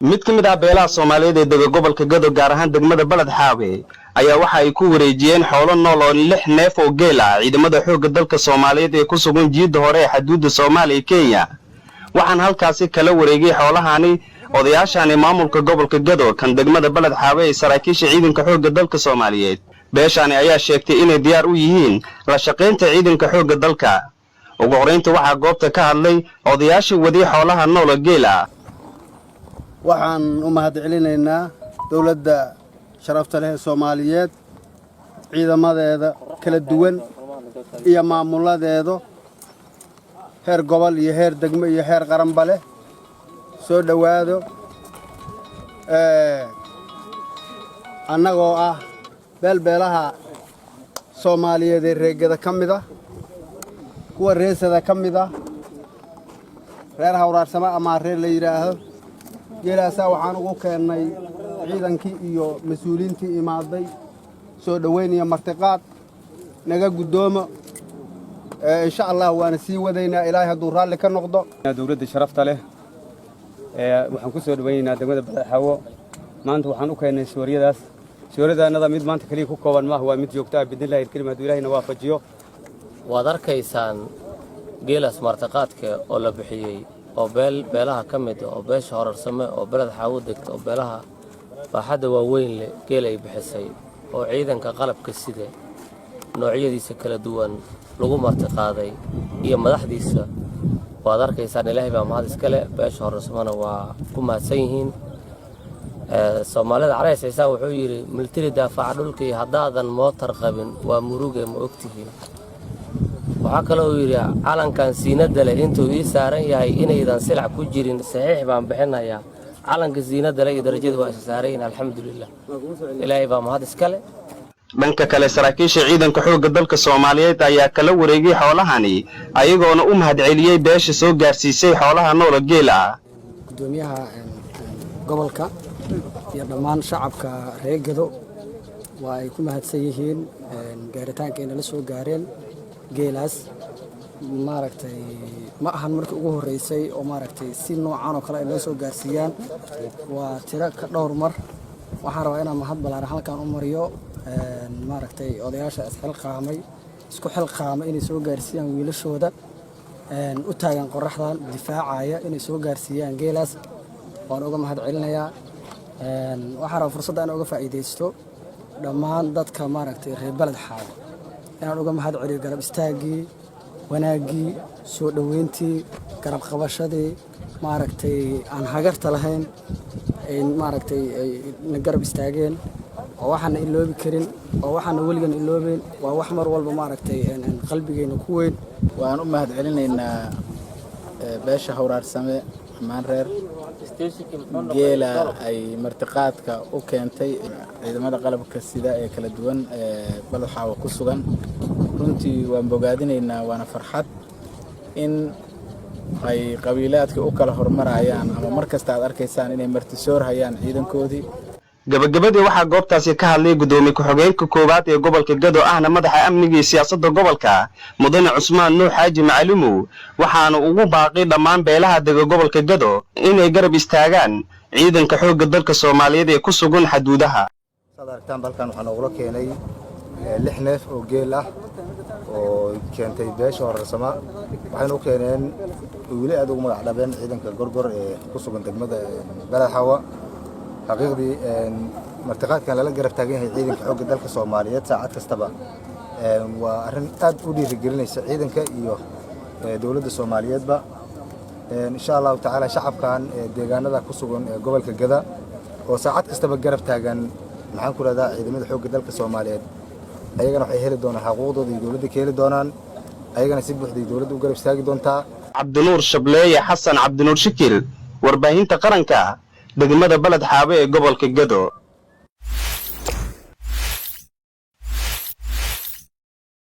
mid ka mid ah beelaha Soomaaliyeed ee dega gobolka Gado gaar ahaan degmada Balad Xaawe ayaa waxa ay ku wareejiyeen xoolo nool oo 6 neef oo geel ah ciidamada xoogga dalka Soomaaliyeed ee ku sugan jiidda hore ee xuduudda Soomaaliya iyo Kenya. waxaan halkaasi kala wareegay xoolahani odayaashani maamulka gobolka Gado kan degmada Balad Xaawe ee saraakiisha ciidanka xoogga dalka Soomaaliyeed. beeshani ayaa sheegtay inay diyaar u yihiin la shaqeynta ciidanka xoogga dalka. ugu horeyntii waxaa goobta ka hadlay odayaasha wadii xoolaha nool oo geel ah. waxaan u mahadcelinaynaa dawladda sharafta leh Soomaaliyeed ciidamadeeda kala duwan iyo maamuladeeda heer gobol iyo heer degmo iyo heer qaranba leh soo dhawaado annagoo ah beelaha Soomaaliyeed ee reegada kamid ah kuwa reesada kamid ah reer hawraarsama ama reer la yiraahdo geelaasa waxaan ugu keenay ciidankii iyo mas'uuliyiintii imaaday soo dhaweyn iyo martiqaad naga gudoomo insha Allah waana sii wadaynaa ilaahay hadduu raalli ka noqdo. dawladda sharafta leh waxaan ku soo dhaweynaynaa degmada Balad Xaawe maanta waxaan u keenay suuriyadaanada mid maanta kaliya ku kooban ma waa mid joogto ah bidnillaahi kalimaad ilaahayna waafajiyo. waad arkaysaan geelas martiqaadka oo la bixiyay oo beelaha ka mid ah oo beesha horarsame oo Balad Xaawe degto oo beelaha baaxadda waaweyn leh geel ay bixisay oo ciidanka qalabka sida noocyadiisa kala duwan lagu martiqaaday iyo madaxdiisa. waad arkaysaan ilaahay baa mahad iska leh beesha horarsamana waa ku mahadsan yihiin. Soomaalida caraysaysaa wuxuu yiri military daafaca dhulkii haddaadan mootar qabin waa muruge ma ogtihiin. waxaa kale oo yiri calankan siinada leh intuu ii saaran yahay inaydan silac ku jirin saxiix baan bixinayaa. calanka siinada leh iyo darajada waa saareen alxamdulillah ilaahay baa mahad iska leh. dhanka kale saraakiisha ciidanka xoogga dalka Soomaaliyeed ayaa kala wareegay xoolahani ayagoona u mahadceliyay beesha soo gaarsiisay xoolaha nool oo geel ah. gudoomiyaha gobolka iyo dhammaan shacabka reer Gado waa ay ku mahadsan yihiin gaaritaanka inay la soo gaareen geelaas. maaragtay ma ahan markii ugu horeysay oo maaragtay si noocan oo kale ay loo soo gaarsiiyaan waa tiro ka dhowr mar. waxaan rabaa inaan mahad balaaran halkan u mariyo maaragtay odayaasha isku xilqaamay inay soo gaarsiiyaan wiilashooda u taagan qoraxdan difaacaya inay soo gaarsiiyaan geelaas. waan uga mahad celinayaa. waxaan rabaa fursadda aan uga faa'iideysto dhammaan dadka maaragtay reer Balad Xaawe inaan uga mahad celiyo garab istaagii wanaagii soo dhaweyntii garab qabashadii maaragtay aan hagarta lahayn maaragtay na garab istaageen oo waxaan iloobi karin oo waxaan weligan iloobeen waa wax mar walba maaragtay qalbigeena ku weyn. waan u mahad celinaynaa beesha hawraarsame maan reer geela ay martiqaadka u keentay ciidamada qalabka sida ee kala duwan ee Balad Xaawe ku sugan. runtii waan bogaadinaynaa waana farxad in ay qabiilaadka u kala hormarayaan ama markasta aad arkaysaan inay martisoor hayaan ciidankoodii. gabagabadii waxaa goobtaasi ka hadlay gudoomiye ku-xigeenka koowaad ee gobolka Gado ahna madaxa amniga iyo siyaasadda gobolka mudane Cusmaan Nuux Xaaji Macalimow waxaana ugu baaqay dhammaan beelaha dega gobolka Gado inay garab istaagaan ciidanka xoogga dalka Soomaaliyeed ee ku sugan xuduudaha. sadartan balkan waxaan ugu keenay 6 neef oo geel ah oo keentay beesha horarsama waxayna u keeneen wili aad ugu magac dhabeen ciidanka gorgor ee ku sugan degmada Balad Xaawe. حقيقي مرتقات كان للا قرب تاجين عيدن كحوق دلك الصوماليات ساعات كستبا وأرن أد ودي رجلنا عيدن كيو دولة الصوماليات با إن شاء الله تعالى شعب كان دجانا ذا كسبون قبل كجدا وساعات كستبا قرب تاجن معن كل هذا عيدن حوق دلك الصوماليات أيجنا حيهل دونا حقوقه دي دولة كيل دونان أيجنا سبح دي دولة وقرب تاجي دونتا. عبد النور شبلي حسن عبد النور شكل ورباهين تقرنكا degmada Balad Xaawe ee gobolka Gado.